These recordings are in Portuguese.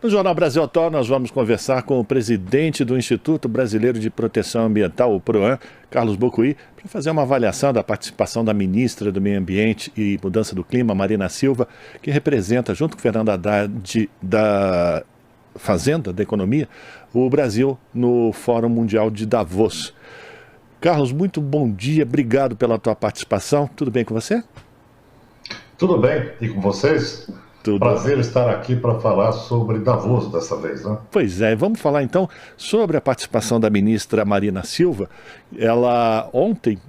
No Jornal Brasil Atual, nós vamos conversar com o presidente do Instituto Brasileiro de Proteção Ambiental, o PROAM, Carlos Bocuí, para fazer uma avaliação da participação da ministra do Meio Ambiente e Mudança do Clima, Marina Silva, que representa, junto com Fernando Haddad, da Fazenda, da Economia, o Brasil no Fórum Mundial de Davos. Carlos, muito bom dia, obrigado pela tua participação. Tudo bem com você? Tudo bem, e com vocês? Tudo. Prazer estar aqui para falar sobre Davos dessa vez, né? Pois é, vamos falar então sobre a participação da ministra Marina Silva. Ela ontem,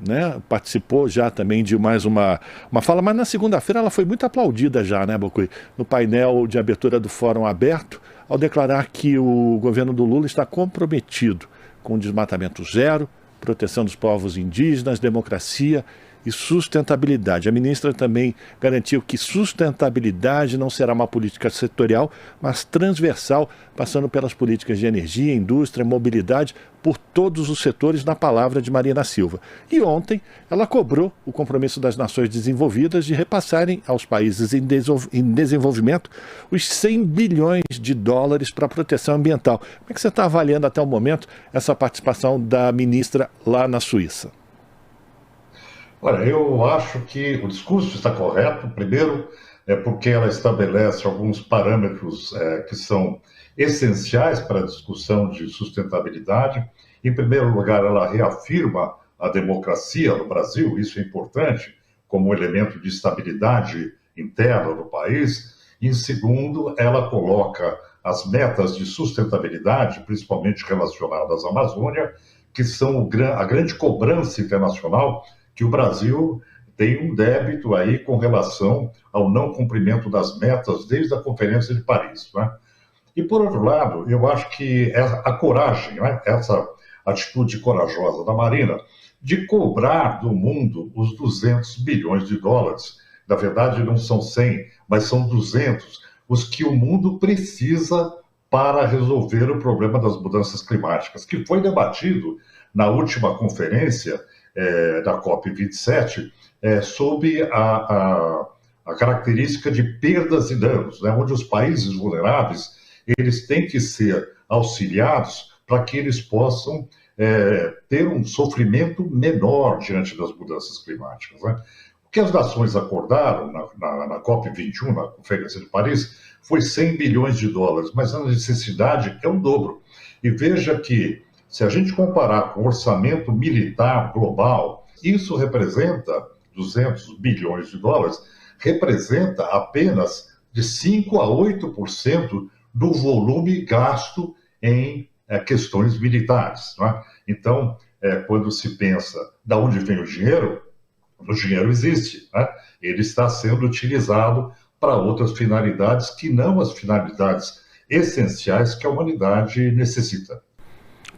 participou já também de mais uma fala, mas na segunda-feira ela foi muito aplaudida já, né, Bocuí? No painel de abertura do Fórum Aberto, ao declarar que o governo do Lula está comprometido com desmatamento zero, proteção dos povos indígenas, democracia e sustentabilidade. A ministra também garantiu que sustentabilidade não será uma política setorial, mas transversal, passando pelas políticas de energia, indústria, mobilidade, por todos os setores, na palavra de Marina Silva. E ontem ela cobrou o compromisso das nações desenvolvidas de repassarem aos países em desenvolvimento os 100 bilhões de dólares para a proteção ambiental. Como é que você está avaliando até o momento essa participação da ministra lá na Suíça? Olha, eu acho que o discurso está correto. Primeiro, porque ela estabelece alguns parâmetros que são essenciais para a discussão de sustentabilidade. Em primeiro lugar, ela reafirma a democracia no Brasil, isso é importante, como elemento de estabilidade interna do país. Em segundo, ela coloca as metas de sustentabilidade, principalmente relacionadas à Amazônia, que são a grande cobrança internacional que o Brasil tem um débito aí com relação ao não cumprimento das metas desde a Conferência de Paris, né? E, por outro lado, eu acho que a coragem, né, essa atitude corajosa da Marina de cobrar do mundo os 200 bilhões de dólares, na verdade não são 100, mas são 200, os que o mundo precisa para resolver o problema das mudanças climáticas, que foi debatido na última conferência da COP27, sob a característica de perdas e danos, né, onde os países vulneráveis eles têm que ser auxiliados para que eles possam ter um sofrimento menor diante das mudanças climáticas, né? O que as nações acordaram na COP21, na Conferência de Paris, foi 100 bilhões de dólares, mas a necessidade é o dobro. E veja que, se a gente comparar com o orçamento militar global, isso representa 200 bilhões de dólares, representa apenas de 5% a 8% do volume gasto em questões militares, né? Então, quando se pensa de onde vem o dinheiro existe, né? Ele está sendo utilizado para outras finalidades que não as finalidades essenciais que a humanidade necessita.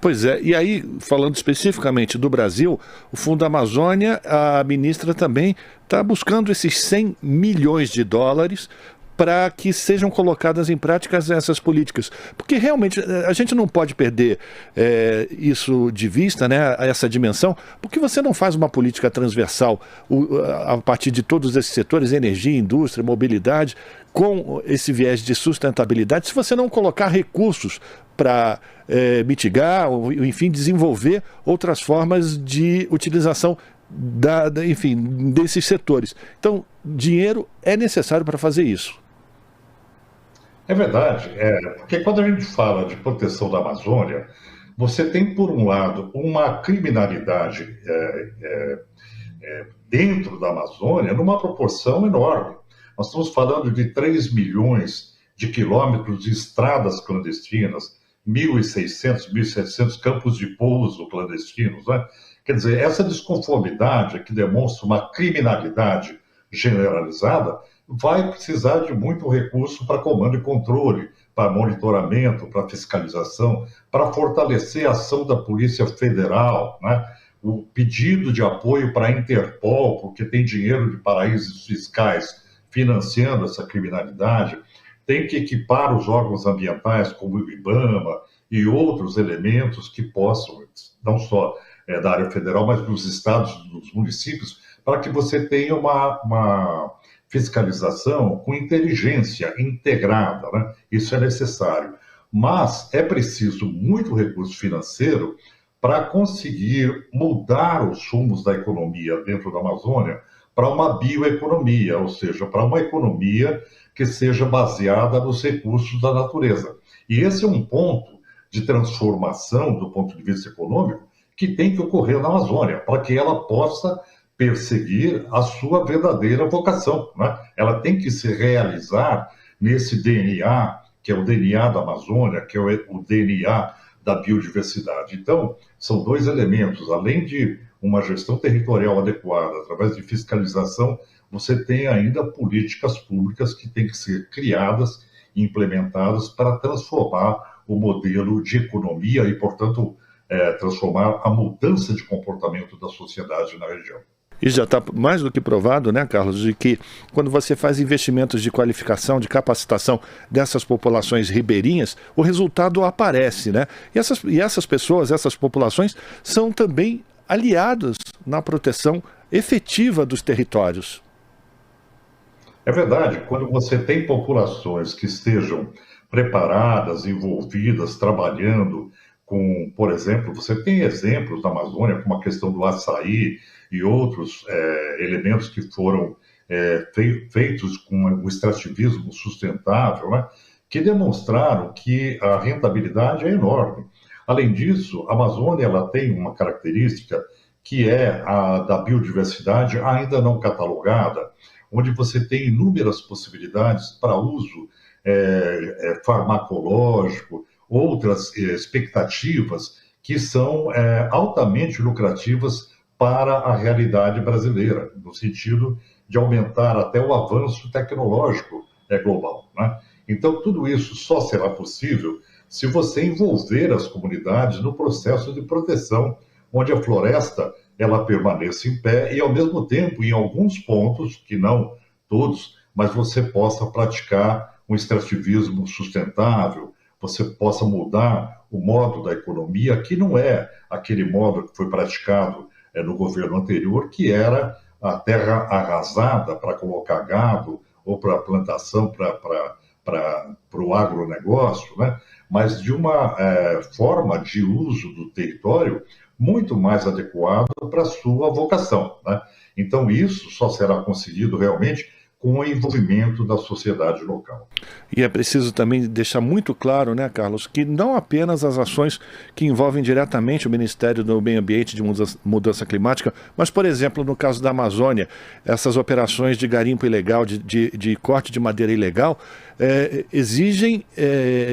Pois é, e aí, falando especificamente do Brasil, o Fundo Amazônia, a ministra também está buscando esses 100 milhões de dólares para que sejam colocadas em prática essas políticas. Porque realmente a gente não pode perder isso de vista, né, essa dimensão, porque você não faz uma política transversal a partir de todos esses setores, energia, indústria, mobilidade, com esse viés de sustentabilidade, se você não colocar recursos para mitigar, ou, enfim, desenvolver outras formas de utilização enfim, desses setores. Então, dinheiro é necessário para fazer isso. É verdade, porque quando a gente fala de proteção da Amazônia, você tem, por um lado, uma criminalidade dentro da Amazônia numa proporção enorme. Nós estamos falando de 3 milhões de quilômetros de estradas clandestinas, 1.600, 1.700 campos de pouso clandestinos, né? Quer dizer, essa desconformidade que demonstra uma criminalidade generalizada vai precisar de muito recurso para comando e controle, para monitoramento, para fiscalização, para fortalecer a ação da Polícia Federal, né? O pedido de apoio para a Interpol, porque tem dinheiro de paraísos fiscais financiando essa criminalidade, tem que equipar os órgãos ambientais, como o IBAMA e outros elementos que possam, não só da área federal, mas dos estados, dos municípios, para que você tenha uma fiscalização com inteligência integrada, né? Isso é necessário. Mas é preciso muito recurso financeiro para conseguir mudar os rumos da economia dentro da Amazônia para uma bioeconomia, ou seja, para uma economia que seja baseada nos recursos da natureza. E esse é um ponto de transformação do ponto de vista econômico que tem que ocorrer na Amazônia, para que ela possa perseguir a sua verdadeira vocação, né? Ela tem que se realizar nesse DNA, que é o DNA da Amazônia, que é o DNA da biodiversidade. Então, são dois elementos, além de uma gestão territorial adequada, através de fiscalização, você tem ainda políticas públicas que têm que ser criadas e implementadas para transformar o modelo de economia e, portanto, transformar a mudança de comportamento da sociedade na região. E já está mais do que provado, né, Carlos, de que quando você faz investimentos de qualificação, de capacitação dessas populações ribeirinhas, o resultado aparece, né? E essas pessoas, essas populações, são também aliadas na proteção efetiva dos territórios. É verdade, quando você tem populações que estejam preparadas, envolvidas, trabalhando com, por exemplo, você tem exemplos na Amazônia, como a questão do açaí e outros elementos que foram feitos com o extrativismo sustentável, né, que demonstraram que a rentabilidade é enorme. Além disso, a Amazônia ela tem uma característica que é a da biodiversidade ainda não catalogada, onde você tem inúmeras possibilidades para uso farmacológico, outras expectativas que são altamente lucrativas para a realidade brasileira, no sentido de aumentar até o avanço tecnológico global, né? Então, tudo isso só será possível se você envolver as comunidades no processo de proteção, onde a floresta ela permaneça em pé e, ao mesmo tempo, em alguns pontos, que não todos, mas você possa praticar um extrativismo sustentável, você possa mudar o modo da economia, que não é aquele modo que foi praticado no governo anterior, que era a terra arrasada para colocar gado ou para plantação, para o agronegócio, né? Mas de uma forma de uso do território muito mais adequado para a sua vocação, né? Então, isso só será conseguido realmente com o envolvimento da sociedade local. E é preciso também deixar muito claro, né, Carlos, que não apenas as ações que envolvem diretamente o Ministério do Meio Ambiente de Mudança Climática, mas, por exemplo, no caso da Amazônia, essas operações de garimpo ilegal, de corte de madeira ilegal, exigem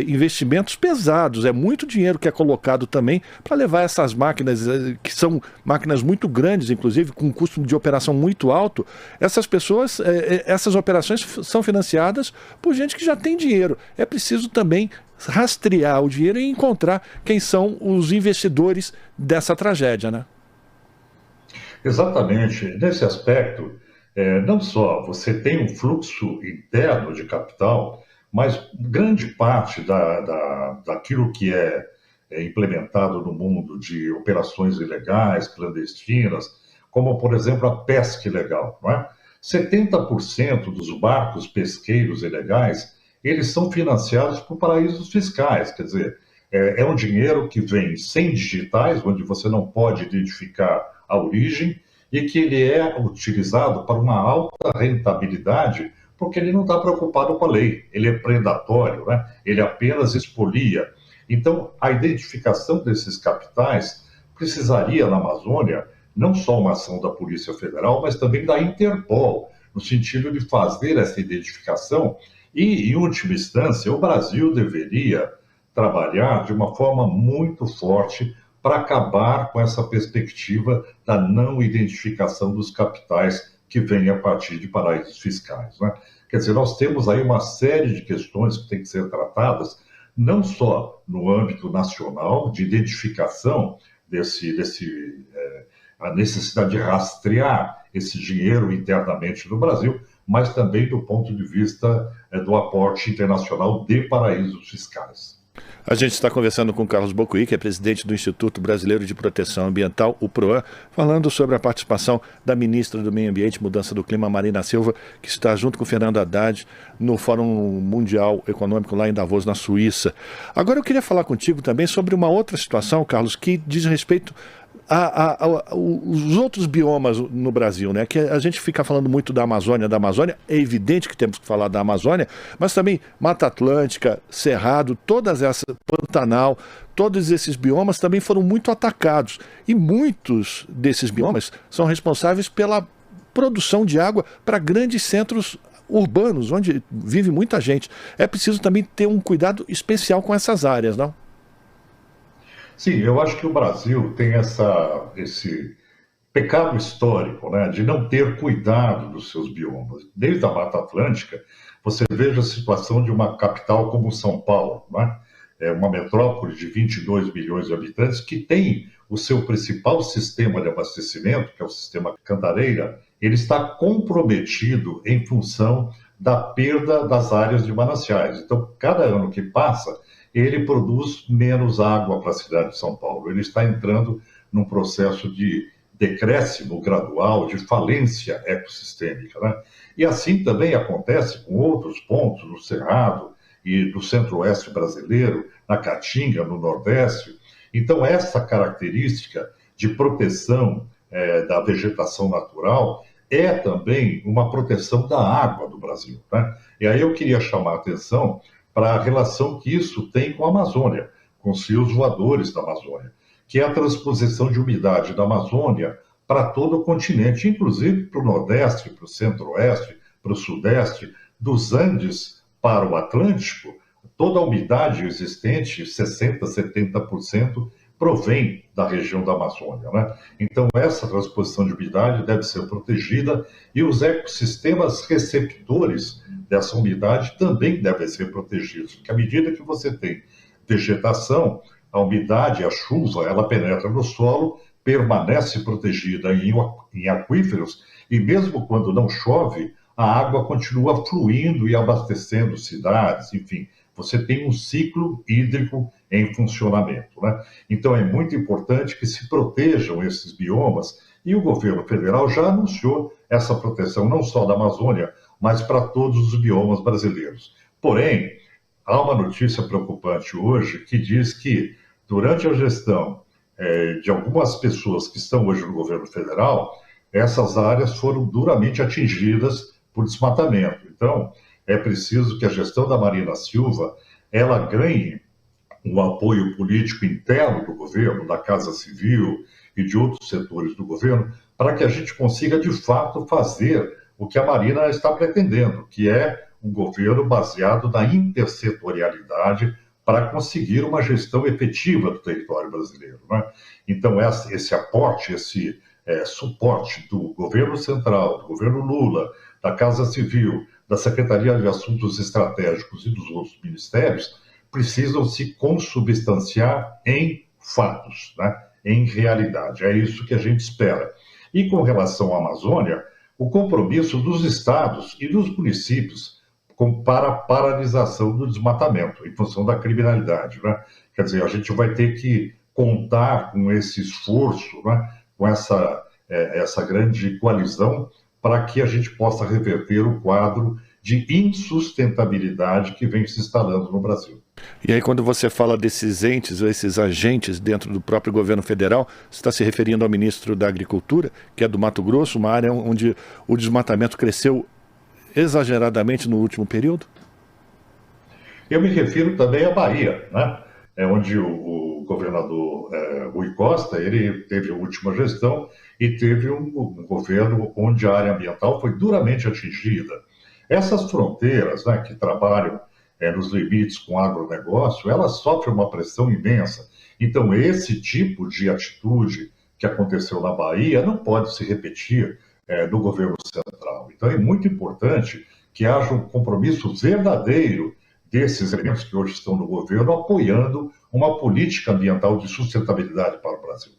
investimentos pesados, é muito dinheiro que é colocado também para levar essas máquinas, que são máquinas muito grandes, inclusive, com um custo de operação muito alto. Essas pessoas, essas operações são financiadas por gente que já tem dinheiro. É preciso também rastrear o dinheiro e encontrar quem são os investidores dessa tragédia, né? Exatamente. Nesse aspecto, não só você tem um fluxo interno de capital, mas grande parte daquilo que é implementado no mundo de operações ilegais, clandestinas, como, por exemplo, a pesca ilegal, não é? 70% dos barcos pesqueiros ilegais, eles são financiados por paraísos fiscais, quer dizer, é um dinheiro que vem sem digitais, onde você não pode identificar a origem, e que ele é utilizado para uma alta rentabilidade, porque ele não está preocupado com a lei, ele é predatório, né? Ele apenas expolia. Então, a identificação desses capitais precisaria, na Amazônia, não só uma ação da Polícia Federal, mas também da Interpol, no sentido de fazer essa identificação e, em última instância, o Brasil deveria trabalhar de uma forma muito forte para acabar com essa perspectiva da não identificação dos capitais que vêm a partir de paraísos fiscais, né? Quer dizer, nós temos aí uma série de questões que têm que ser tratadas, não só no âmbito nacional, de identificação a necessidade de rastrear esse dinheiro internamente no Brasil, mas também do ponto de vista do aporte internacional de paraísos fiscais. A gente está conversando com Carlos Bocuí, que é presidente do Instituto Brasileiro de Proteção Ambiental, o PROAM, falando sobre a participação da ministra do Meio Ambiente e Mudança do Clima, Marina Silva, que está junto com Fernando Haddad no Fórum Mundial Econômico lá em Davos, na Suíça. Agora eu queria falar contigo também sobre uma outra situação, Carlos, que diz respeito os outros biomas no Brasil, né? Que a gente fica falando muito da Amazônia, é evidente que temos que falar da Amazônia, mas também Mata Atlântica, Cerrado, todas essas, Pantanal, todos esses biomas também foram muito atacados. E muitos desses biomas são responsáveis pela produção de água para grandes centros urbanos, onde vive muita gente. É preciso também ter um cuidado especial com essas áreas, não? Sim, eu acho que o Brasil tem esse pecado histórico, né, de não ter cuidado dos seus biomas. Desde a Mata Atlântica, você veja a situação de uma capital como São Paulo, né? É uma metrópole de 22 milhões de habitantes que tem o seu principal sistema de abastecimento, que é o sistema Cantareira, ele está comprometido em função da perda das áreas de mananciais. Então, cada ano que passa, ele produz menos água para a cidade de São Paulo. Ele está entrando num processo de decréscimo gradual, de falência ecossistêmica, né? E assim também acontece com outros pontos no Cerrado e no centro-oeste brasileiro, na Caatinga, no Nordeste. Então, essa característica de proteção da vegetação natural é também uma proteção da água do Brasil, né? E aí eu queria chamar a atenção para a relação que isso tem com a Amazônia, com os rios voadores da Amazônia, que é a transposição de umidade da Amazônia para todo o continente, inclusive para o Nordeste, para o Centro-Oeste, para o Sudeste, dos Andes para o Atlântico. Toda a umidade existente, 60%, 70%, provém da região da Amazônia, né? Então, essa transposição de umidade deve ser protegida e os ecossistemas receptores dessa umidade também devem ser protegidos, porque à medida que você tem vegetação, a umidade, a chuva, ela penetra no solo, permanece protegida em aquíferos, e mesmo quando não chove, a água continua fluindo e abastecendo cidades, enfim, você tem um ciclo hídrico em funcionamento, né? Então é muito importante que se protejam esses biomas, e o governo federal já anunciou essa proteção não só da Amazônia, mas para todos os biomas brasileiros. Porém, há uma notícia preocupante hoje que diz que durante a gestão de algumas pessoas que estão hoje no governo federal, essas áreas foram duramente atingidas por desmatamento. Então, é preciso que a gestão da Marina Silva ela ganhe um apoio político interno do governo, da Casa Civil e de outros setores do governo, para que a gente consiga, de fato, fazer o que a Marina está pretendendo, que é um governo baseado na intersetorialidade para conseguir uma gestão efetiva do território brasileiro, né? Então, esse aporte, esse suporte do governo central, do governo Lula, da Casa Civil, da Secretaria de Assuntos Estratégicos e dos outros ministérios, precisam se consubstanciar em fatos, né? Em realidade. É isso que a gente espera. E com relação à Amazônia, o compromisso dos estados e dos municípios para a paralisação do desmatamento, em função da criminalidade, né? Quer dizer, a gente vai ter que contar com esse esforço, né? Com essa grande coalizão, para que a gente possa reverter o quadro de insustentabilidade que vem se instalando no Brasil. E aí, quando você fala desses entes, ou esses agentes dentro do próprio governo federal, você está se referindo ao ministro da Agricultura, que é do Mato Grosso, uma área onde o desmatamento cresceu exageradamente no último período? Eu me refiro também à Bahia, né? Onde o governador Rui Costa, ele teve a última gestão e teve um governo onde a área ambiental foi duramente atingida. Essas fronteiras, né, que trabalham nos limites com o agronegócio, elas sofrem uma pressão imensa. Então, esse tipo de atitude que aconteceu na Bahia não pode se repetir no governo central. Então, é muito importante que haja um compromisso verdadeiro desses elementos que hoje estão no governo, apoiando uma política ambiental de sustentabilidade para o Brasil.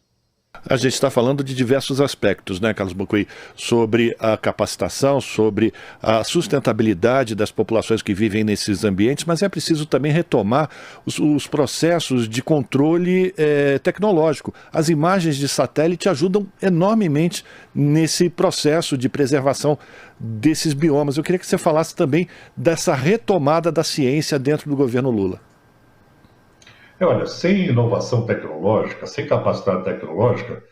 A gente está falando de diversos aspectos, né, Carlos Bucuí, sobre a capacitação, sobre a sustentabilidade das populações que vivem nesses ambientes, mas é preciso também retomar os processos de controle tecnológico. As imagens de satélite ajudam enormemente nesse processo de preservação desses biomas. Eu queria que você falasse também dessa retomada da ciência dentro do governo Lula. Olha, sem inovação tecnológica, sem capacidade tecnológica,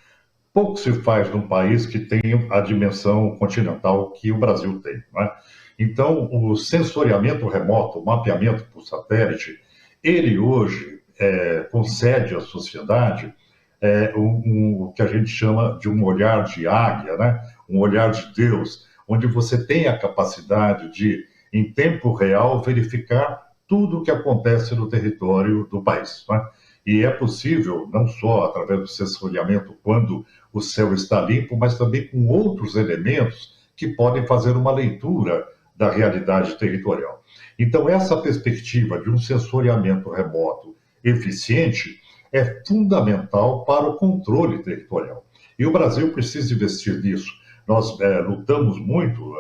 pouco se faz num país que tem a dimensão continental que o Brasil tem, não é? Então, o sensoriamento remoto, o mapeamento por satélite, ele hoje concede à sociedade o que a gente chama de um olhar de águia, né? Um olhar de Deus, onde você tem a capacidade de, em tempo real, verificar tudo o que acontece no território do país, né? E é possível, não só através do sensoriamento, quando o céu está limpo, mas também com outros elementos que podem fazer uma leitura da realidade territorial. Então, essa perspectiva de um sensoriamento remoto eficiente é fundamental para o controle territorial. E o Brasil precisa investir nisso. Nós lutamos muito,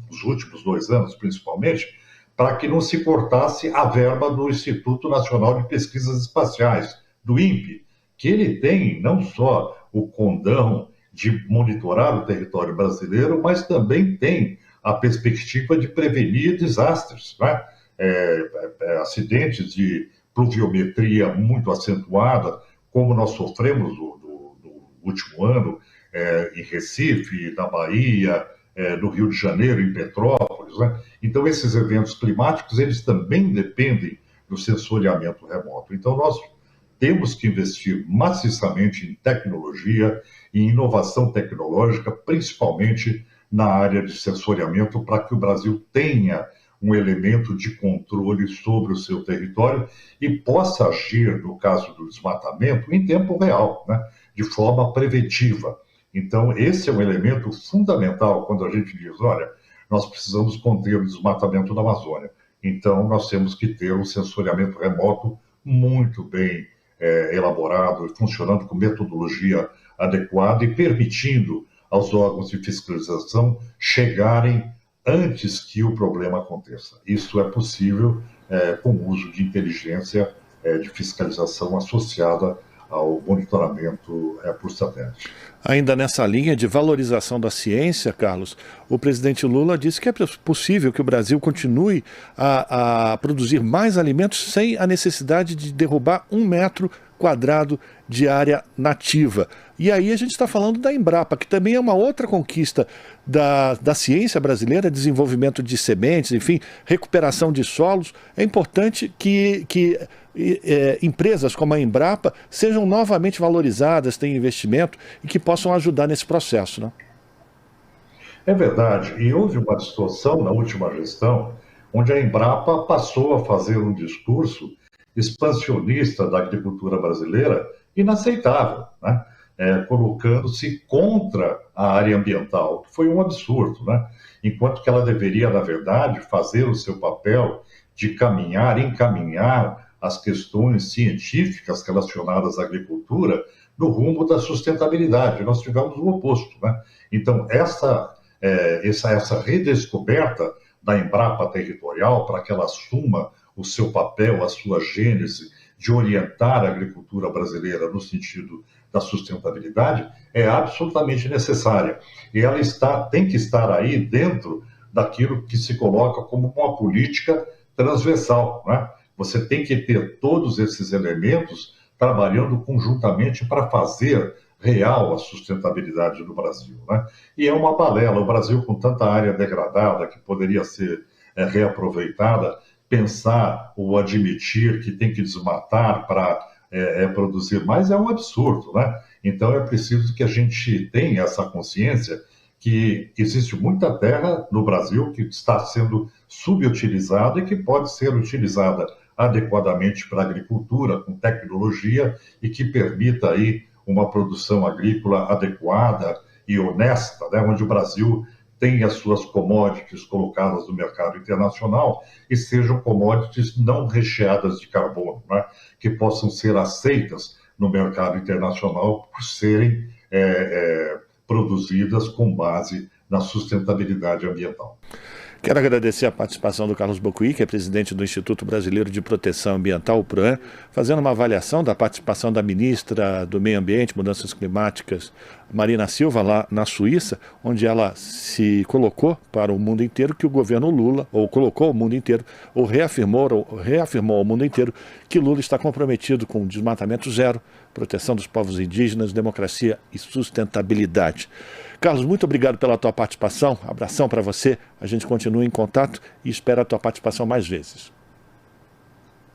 nos últimos 2 anos principalmente, para que não se cortasse a verba do Instituto Nacional de Pesquisas Espaciais, do INPE, que ele tem não só o condão de monitorar o território brasileiro, mas também tem a perspectiva de prevenir desastres, né? Acidentes de pluviometria muito acentuada, como nós sofremos no último ano em Recife, na Bahia, no Rio de Janeiro, em Petrópolis, né? Então, esses eventos climáticos, eles também dependem do sensoriamento remoto. Então, nós temos que investir maciçamente em tecnologia e inovação tecnológica, principalmente na área de sensoriamento, para que o Brasil tenha um elemento de controle sobre o seu território e possa agir, no caso do desmatamento, em tempo real, né? De forma preventiva. Então, esse é um elemento fundamental quando a gente diz, olha, nós precisamos conter o desmatamento da Amazônia. Então, nós temos que ter um sensoriamento remoto muito bem elaborado e funcionando com metodologia adequada e permitindo aos órgãos de fiscalização chegarem antes que o problema aconteça. Isso é possível com o uso de inteligência de fiscalização associada ao monitoramento por satélite. Ainda nessa linha de valorização da ciência, Carlos, o presidente Lula disse que é possível que o Brasil continue a produzir mais alimentos sem a necessidade de derrubar 1 metro quadrado de área nativa. E aí a gente está falando da Embrapa, que também é uma outra conquista da ciência brasileira, desenvolvimento de sementes, enfim, recuperação de solos. É importante que empresas como a Embrapa sejam novamente valorizadas, tenham investimento e que possam ajudar nesse processo, né? É verdade. E houve uma distorção na última gestão, onde a Embrapa passou a fazer um discurso expansionista da agricultura brasileira inaceitável, né? Colocando-se contra a área ambiental, que foi um absurdo, né? Enquanto que ela deveria, na verdade, fazer o seu papel de encaminhar as questões científicas relacionadas à agricultura no rumo da sustentabilidade. Nós tivemos o oposto, né? Então, essa redescoberta da Embrapa territorial para que ela assuma o seu papel, a sua gênese de orientar a agricultura brasileira no sentido da sustentabilidade é absolutamente necessária. E ela tem que estar aí dentro daquilo que se coloca como uma política transversal, né? Você tem que ter todos esses elementos trabalhando conjuntamente para fazer real a sustentabilidade do Brasil, né? E é uma balela, o Brasil com tanta área degradada que poderia ser reaproveitada, pensar ou admitir que tem que desmatar para produzir mais é um absurdo, né? Então é preciso que a gente tenha essa consciência que existe muita terra no Brasil que está sendo subutilizada e que pode ser utilizada adequadamente para a agricultura, com tecnologia e que permita aí uma produção agrícola adequada e honesta, né? Onde o Brasil tem as suas commodities colocadas no mercado internacional e sejam commodities não recheadas de carbono, né? Que possam ser aceitas no mercado internacional por serem produzidas com base na sustentabilidade ambiental. Quero agradecer a participação do Carlos Bocuí, que é presidente do Instituto Brasileiro de Proteção Ambiental, o PROAM, fazendo uma avaliação da participação da ministra do Meio Ambiente, Mudanças Climáticas, Marina Silva, lá na Suíça, onde ela se colocou para o mundo inteiro que o governo Lula, ou colocou ao mundo inteiro, ou reafirmou ao mundo inteiro que Lula está comprometido com desmatamento zero, proteção dos povos indígenas, democracia e sustentabilidade. Carlos, muito obrigado pela tua participação, abração para você, a gente continua em contato e espera a tua participação mais vezes.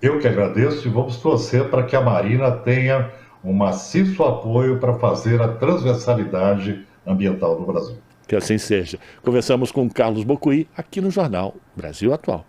Eu que agradeço e vamos torcer para que a Marina tenha um maciço apoio para fazer a transversalidade ambiental no Brasil. Que assim seja. Conversamos com Carlos Bocuí aqui no Jornal Brasil Atual.